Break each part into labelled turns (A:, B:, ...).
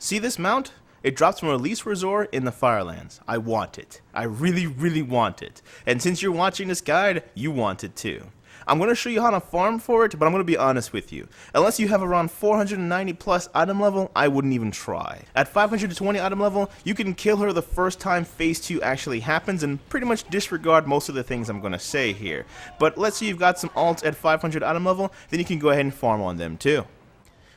A: See this mount? It drops from Alysrazor in the Firelands. I want it. I really, really want it. And since you're watching this guide, you want it too. I'm going to show you how to farm for it, but I'm going to be honest with you. Unless you have around 490 plus item level, I wouldn't even try. At 520 item level, you can kill her the first time phase 2 actually happens and pretty much disregard most of the things I'm going to say here. But let's say you've got some alts at 500 item level, then you can go ahead and farm on them too.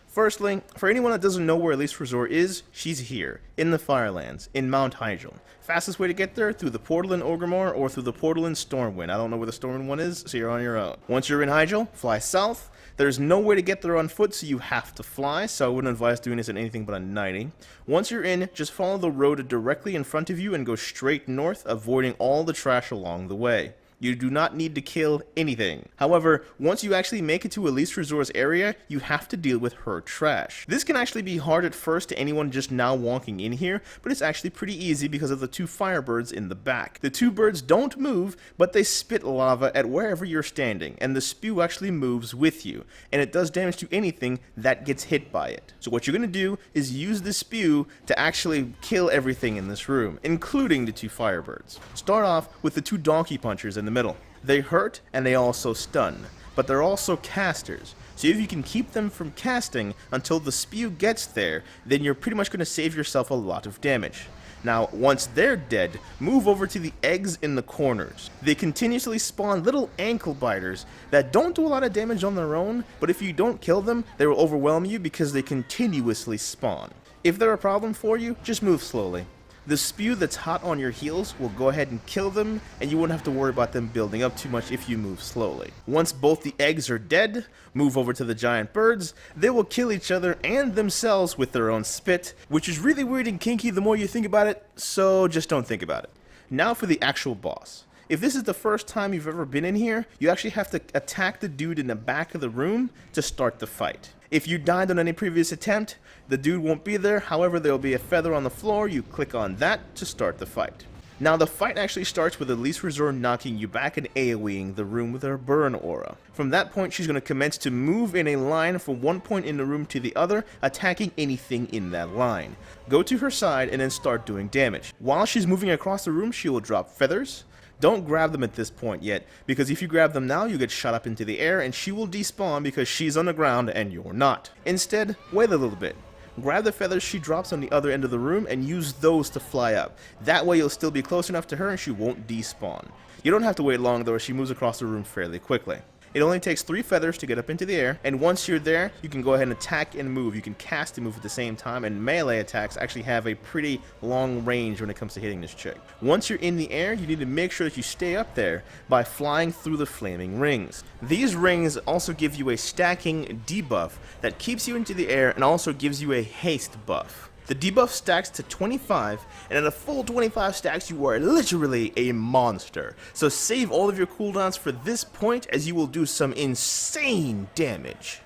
A: Firstly, for anyone that doesn't know where Alysrazor is, she's here, in the Firelands, in Mount Hyjal. Fastest way to get there, through the portal in Orgrimmar or through the portal in Stormwind. I don't know where the Stormwind one is, so you're on your own. Once you're in Hyjal, fly south. There's no way to get there on foot, so you have to fly, so I wouldn't advise doing this in anything but a 90. Once you're in, just follow the road directly in front of you and go straight north, avoiding all the trash along the way. You do not need to kill anything. However, once you actually make it to Alysrazor's area, you have to deal with her trash. This can actually be hard at first to anyone just now walking in here, but it's actually pretty easy because of the two firebirds in the back. The two birds don't move, but they spit lava at wherever you're standing, and the spew actually moves with you, and it does damage to anything that gets hit by it. So what you're going to do is use the spew to actually kill everything in this room, including the two firebirds. Start off with the two donkey punchers in the middle. They hurt and they also stun, but they're also casters. So if you can keep them from casting until the spew gets there, then you're pretty much going to save yourself a lot of damage. Now, once they're dead, move over to the eggs in the corners. They continuously spawn little ankle biters that don't do a lot of damage on their own, but if you don't kill them, they will overwhelm you because they continuously spawn. If they're a problem for you, just move slowly. The spew that's hot on your heels will go ahead and kill them, and you won't have to worry about them building up too much if you move slowly. Once both the eggs are dead, move over to the giant birds. They will kill each other and themselves with their own spit, which is really weird and kinky the more you think about it, so just don't think about it. Now for the actual boss. If this is the first time you've ever been in here, you actually have to attack the dude in the back of the room to start the fight. If you died on any previous attempt, the dude won't be there, however there will be a feather on the floor, you click on that to start the fight. Now the fight actually starts with Alysrazor knocking you back and AoEing the room with her burn aura. From that point she's going to commence to move in a line from one point in the room to the other, attacking anything in that line. Go to her side and then start doing damage. While she's moving across the room she will drop feathers. Don't grab them at this point yet, because if you grab them now, you get shot up into the air and she will despawn because she's on the ground and you're not. Instead, wait a little bit. Grab the feathers she drops on the other end of the room and use those to fly up. That way you'll still be close enough to her and she won't despawn. You don't have to wait long though, as she moves across the room fairly quickly. It only takes 3 feathers to get up into the air, and once you're there, you can go ahead and attack and move. You can cast and move at the same time, and melee attacks actually have a pretty long range when it comes to hitting this chick. Once you're in the air, you need to make sure that you stay up there by flying through the flaming rings. These rings also give you a stacking debuff that keeps you into the air and also gives you a haste buff. The debuff stacks to 25, and at a full 25 stacks, you are literally a monster. So save all of your cooldowns for this point, as you will do some insane damage.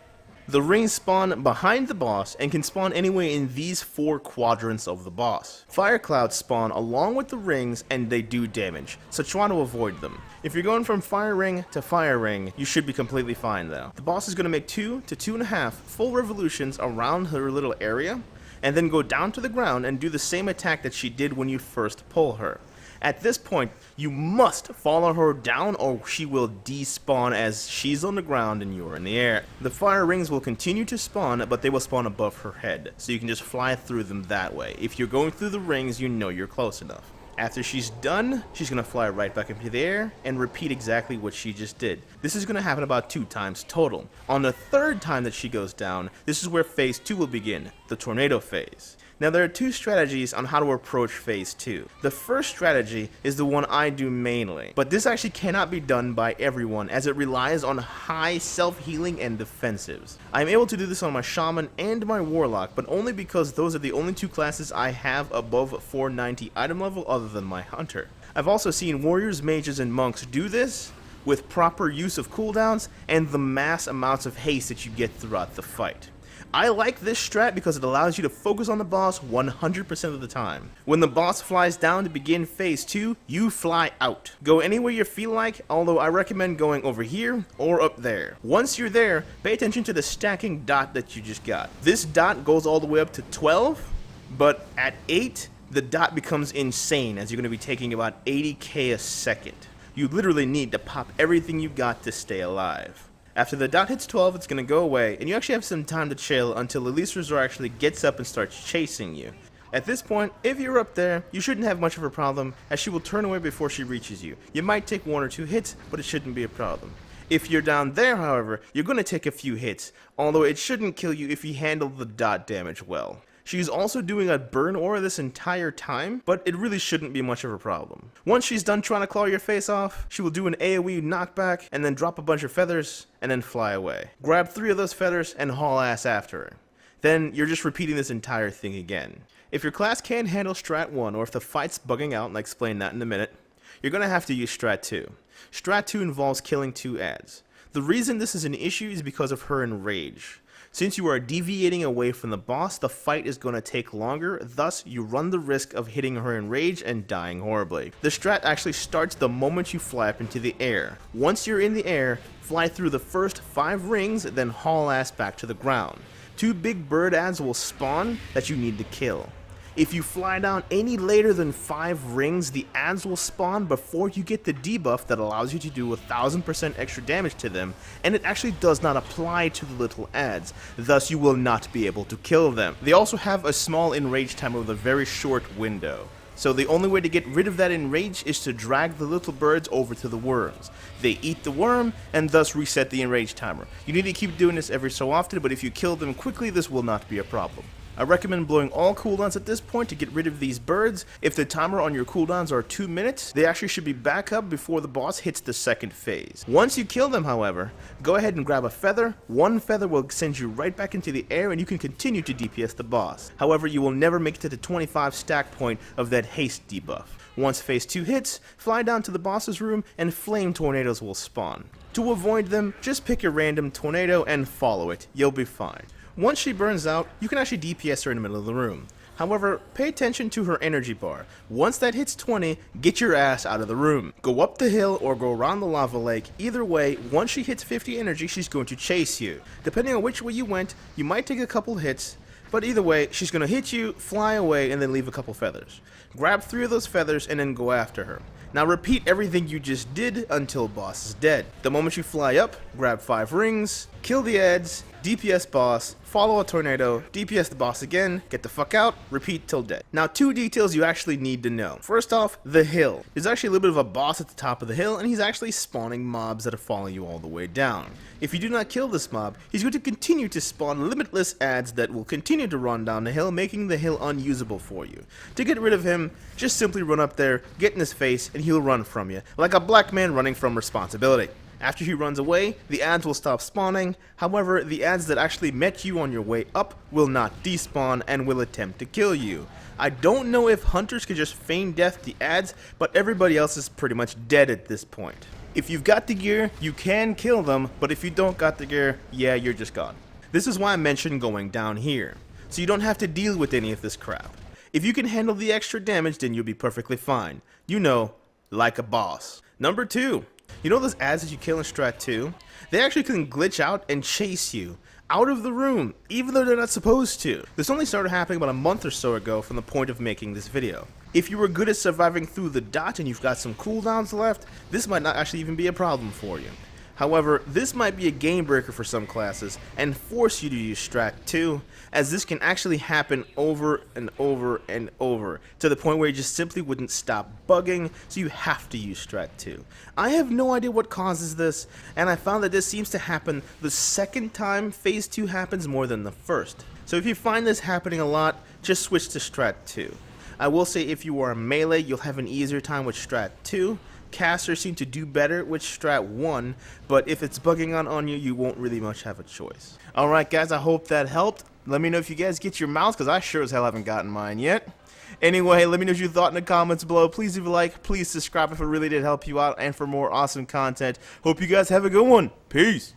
A: The rings spawn behind the boss and can spawn anywhere in these 4 quadrants of the boss. Fire clouds spawn along with the rings and they do damage, so try to avoid them. If you're going from fire ring to fire ring, you should be completely fine though. The boss is going to make 2 to 2.5 full revolutions around her little area, and then go down to the ground and do the same attack that she did when you first pull her. At this point, you must follow her down or she will despawn as she's on the ground and you're in the air. The fire rings will continue to spawn, but they will spawn above her head, so you can just fly through them that way. If you're going through the rings, you know you're close enough. After she's done, she's going to fly right back into the air and repeat exactly what she just did. This is going to happen about 2 times total. On the 3rd time that she goes down, this is where phase 2 will begin, the tornado phase. Now there are 2 strategies on how to approach phase 2. The first strategy is the one I do mainly, but this actually cannot be done by everyone as it relies on high self-healing and defensives. I am able to do this on my shaman and my warlock, but only because those are the only 2 classes I have above 490 item level other than my hunter. I've also seen warriors, mages, and monks do this with proper use of cooldowns and the mass amounts of haste that you get throughout the fight. I like this strat because it allows you to focus on the boss 100% of the time. When the boss flies down to begin phase 2, you fly out. Go anywhere you feel like, although I recommend going over here or up there. Once you're there, pay attention to the stacking dot that you just got. This dot goes all the way up to 12, But at 8, the dot becomes insane, as you're going to be taking about 80k a second. You literally need to pop everything you got to stay alive. After the dot hits 12, it's going to go away, and you actually have some time to chill until Alysrazor actually gets up and starts chasing you. At this point, if you're up there, you shouldn't have much of a problem, as she will turn away before she reaches you. You might take 1 or 2 hits, but it shouldn't be a problem. If you're down there, however, you're going to take a few hits, although it shouldn't kill you if you handle the dot damage well. She's also doing a burn aura this entire time, but it really shouldn't be much of a problem. Once she's done trying to claw your face off, she will do an AoE knockback, and then drop a bunch of feathers, and then fly away. Grab 3 of those feathers and haul ass after her. Then you're just repeating this entire thing again. If your class can't handle Strat 1, or if the fight's bugging out, and I'll explain that in a minute, you're going to have to use Strat 2. Strat 2 involves killing 2 ads. The reason this is an issue is because of her enrage. Since you are deviating away from the boss, the fight is going to take longer, thus you run the risk of hitting her in rage and dying horribly. The strat actually starts the moment you fly up into the air. Once you're in the air, fly through the first 5 rings, then haul ass back to the ground. 2 big bird ads will spawn that you need to kill. If you fly down any later than 5 rings, the ads will spawn before you get the debuff that allows you to do 1000% extra damage to them, and it actually does not apply to the little ads, thus you will not be able to kill them. They also have a small enrage time with a very short window. So the only way to get rid of that enrage is to drag the little birds over to the worms. They eat the worm and thus reset the enrage timer. You need to keep doing this every so often, but if you kill them quickly, this will not be a problem. I recommend blowing all cooldowns at this point to get rid of these birds. If the timer on your cooldowns are 2 minutes, they actually should be back up before the boss hits the second phase. Once you kill them, however, go ahead and grab a feather. 1 feather will send you right back into the air and you can continue to DPS the boss. However, you will never make it to the 25 stack point of that haste debuff. Once phase 2 hits, fly down to the boss's room and flame tornadoes will spawn. To avoid them, just pick a random tornado and follow it. You'll be fine. Once she burns out, you can actually DPS her in the middle of the room. However, pay attention to her energy bar. Once that hits 20, get your ass out of the room. Go up the hill or go around the lava lake. Either way, once she hits 50 energy, she's going to chase you. Depending on which way you went, you might take a couple hits, but either way, she's going to hit you, fly away, and then leave a couple feathers. Grab 3 of those feathers and then go after her. Now repeat everything you just did until boss is dead. The moment you fly up, grab 5 rings, kill the ads, DPS boss, follow a tornado, DPS the boss again, get the fuck out, repeat till dead. Now 2 details you actually need to know. First off, the hill. There's actually a little bit of a boss at the top of the hill, and he's actually spawning mobs that are following you all the way down. If you do not kill this mob, he's going to continue to spawn limitless ads that will continue to run down the hill, making the hill unusable for you. To get rid of him, just simply run up there, get in his face, and he'll run from you, like a black man running from responsibility. After he runs away, the ads will stop spawning. However, the ads that actually met you on your way up will not despawn and will attempt to kill you. I don't know if hunters can just feign death to ads, but everybody else is pretty much dead at this point. If you've got the gear, you can kill them, but if you don't got the gear, yeah, you're just gone. This is why I mentioned going down here, so you don't have to deal with any of this crap. If you can handle the extra damage, then you'll be perfectly fine. You know, like a boss. Number 2. You know those ads that you kill in Strat 2? They actually can glitch out and chase you out of the room, even though they're not supposed to. This only started happening about a month or so ago from the point of making this video. If you were good at surviving through the dot and you've got some cooldowns left, this might not actually even be a problem for you. However, this might be a game breaker for some classes and force you to use Strat 2, as this can actually happen over and over and over, to the point where you just simply wouldn't stop bugging, so you have to use Strat 2. I have no idea what causes this, and I found that this seems to happen the second time phase 2 happens more than the first. So if you find this happening a lot, just switch to Strat 2. I will say if you are a melee, you'll have an easier time with Strat 2. Casters seem to do better with Strat 1, but if it's bugging on you, you won't really much have a choice. Alright guys, I hope that helped. Let me know if you guys get your mouse, because I sure as hell haven't gotten mine yet. Anyway, let me know what you thought in the comments below. Please leave a like, please subscribe if it really did help you out, and for more awesome content. Hope you guys have a good one. Peace!